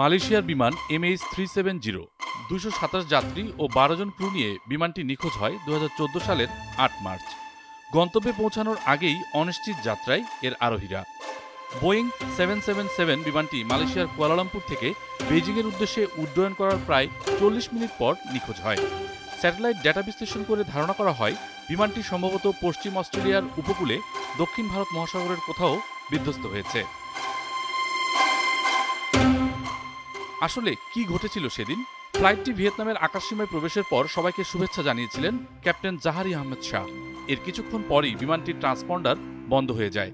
মালয়েশিয়ার বিমান MH370 227 যাত্রী ও 12 জন ক্রু নিয়ে বিমানটি নিখোঁজ হয় 2014 সালের 8 মার্চ। গন্তব্যে পৌঁছানোর আগেই অনিশ্চিত যাত্রায় এর আরোহীরা। বোয়িং 777 বিমানটি মালয়েশিয়ার কুয়ালালামপুর থেকে বেজিংয়ের উদ্দেশ্যে উড্ডয়ন করার প্রায় 40 মিনিট পর নিখোঁজ হয়। স্যাটেলাইট ডেটা বিশ্লেষণ করে ধারণা করা হয় বিমানটি সম্ভবত পশ্চিম অস্ট্রেলিয়ার উপকূলে দক্ষিণ ভারত মহাসাগরের কোথাও বিধ্বস্ত হয়েছে। আসলে কি ঘটেছিল সেদিন? ফ্লাইটটি ভিয়েতনামের আকাশসীমায় প্রবেশের পর সবাইকে শুভেচ্ছা জানিয়েছিলেন ক্যাপ্টেন জাহারি আহমেদ শাহ। এর কিছুক্ষণ পরই বিমানটির ট্রান্সপন্ডার বন্ধ হয়ে যায়,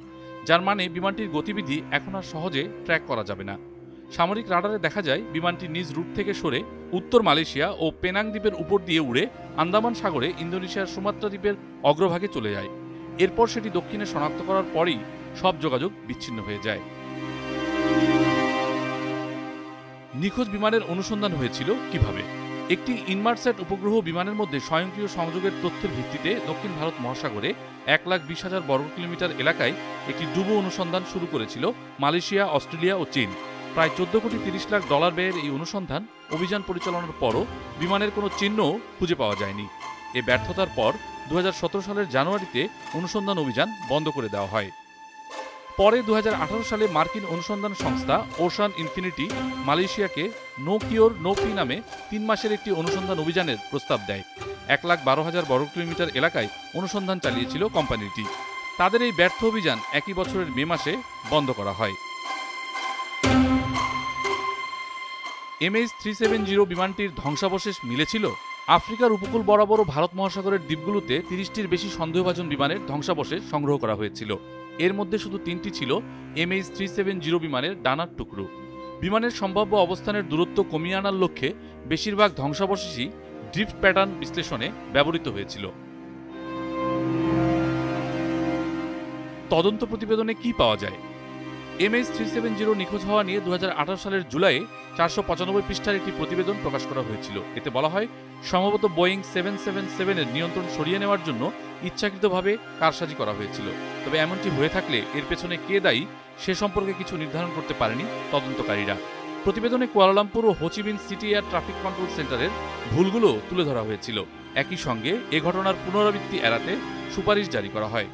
যার মানে বিমানটির গতিবিধি এখন আর সহজে ট্র্যাক করা যাবে না। সামরিক রাডারে দেখা যায় বিমানটি নিজ রুট থেকে সরে উত্তর মালয়েশিয়া ও পেনাং দ্বীপের উপর দিয়ে উড়ে আন্দামান সাগরে ইন্দোনেশিয়ার সুমাত্রা দ্বীপের অগ্রভাগে চলে যায়। এরপর সেটি দক্ষিণে শনাক্ত করার পরই সব যোগাযোগ বিচ্ছিন্ন হয়ে যায়। নিখোঁজ বিমানের অনুসন্ধান হয়েছিল কিভাবে? একটি ইনমারস্যাট উপগ্রহ বিমানের মধ্যে স্বয়ংক্রিয় সংযোগের তথ্যের ভিত্তিতে দক্ষিণ ভারত মহাসাগরে 1,20,000 বর্গ কিলোমিটার এলাকায় একটি ডুবো অনুসন্ধান শুরু করেছিল মালয়েশিয়া, অস্ট্রেলিয়া ও চীন। প্রায় 14 কোটি 30 লাখ ডলার ব্যয়ের এই অনুসন্ধান অভিযান পরিচালনার পরও বিমানের কোনো চিহ্নও খুঁজে পাওয়া যায়নি। এ ব্যর্থতার পর 2017 সালের জানুয়ারিতে অনুসন্ধান অভিযান বন্ধ করে দেওয়া হয়। পরে 2018 সালে মার্কিন অনুসন্ধান সংস্থা ওশান ইনফিনিটি মালয়েশিয়াকে নো কিওর নো ফি নামে 3 মাসের একটি অনুসন্ধান অভিযানের প্রস্তাব দেয়। 1,12,000 বর্গ কিলোমিটার এলাকায় অনুসন্ধান চালিয়েছিল কোম্পানিটি। তাদের এই ব্যর্থ অভিযান একই বছরের মে মাসে বন্ধ করা হয়। MH370 বিমানটির ধ্বংসাবশেষ মিলেছিল। আফ্রিকার উপকূল বরাবর ভারত মহাসাগরের দ্বীপগুলোতে 30টির বেশি সন্দেহভাজন বিমানের ধ্বংসাবশেষ সংগ্রহ করা হয়েছিল। এর মধ্যে শুধু 3টি ছিল MH370 বিমানের ডানার টুকরো। বিমানের সম্ভাব্য অবস্থানের দূরত্ব কমিয়ে আনার লক্ষ্যে বেশিরভাগ ধ্বংসাবশেষই ড্রিফট প্যাটার্ন বিশ্লেষণে ব্যবহৃত হয়েছিল। তদন্ত প্রতিবেদনে কি পাওয়া যায়? MH370 নিখোঁজ হওয়া নিয়ে 2018 সালের জুলাইয়ে 495 পৃষ্ঠার একটি প্রতিবেদন প্রকাশ করা হয়েছিল। এতে বলা হয়, সম্ভবত বোয়িং 777 এর নিয়ন্ত্রণ সরিয়ে নেওয়ার জন্য ইচ্ছাকৃতভাবে কারসাজি করা হয়েছিল। তবে এমনটি হয়ে থাকলে এর পেছনে কে দায়ী সে সম্পর্কে কিছু নির্ধারণ করতে পারেনি তদন্তকারীরা। প্রতিবেদনে কুয়ালালামপুর ও Ho Chi Minh City air traffic control সেন্টারের ভুলগুলো তুলে ধরা হয়েছিল। একই সঙ্গে এ ঘটনার পুনরাবৃত্তি এড়াতে সুপারিশ জারি করা হয়।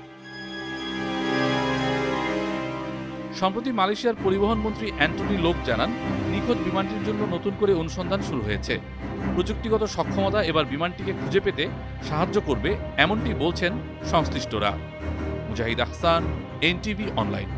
সম্প্রতি মালয়েশিয়ার পরিবহন মন্ত্রী অ্যান্টনি লোক জানান, নিখোঁজ বিমানটির জন্য নতুন করে অনুসন্ধান শুরু হয়েছে। প্রযুক্তিগত সক্ষমতা এবার বিমানটিকে খুঁজে পেতে সাহায্য করবে, এমনটি বলছেন সংশ্লিষ্টরা। মুজাহিদ আহসান, NTV অনলাইন।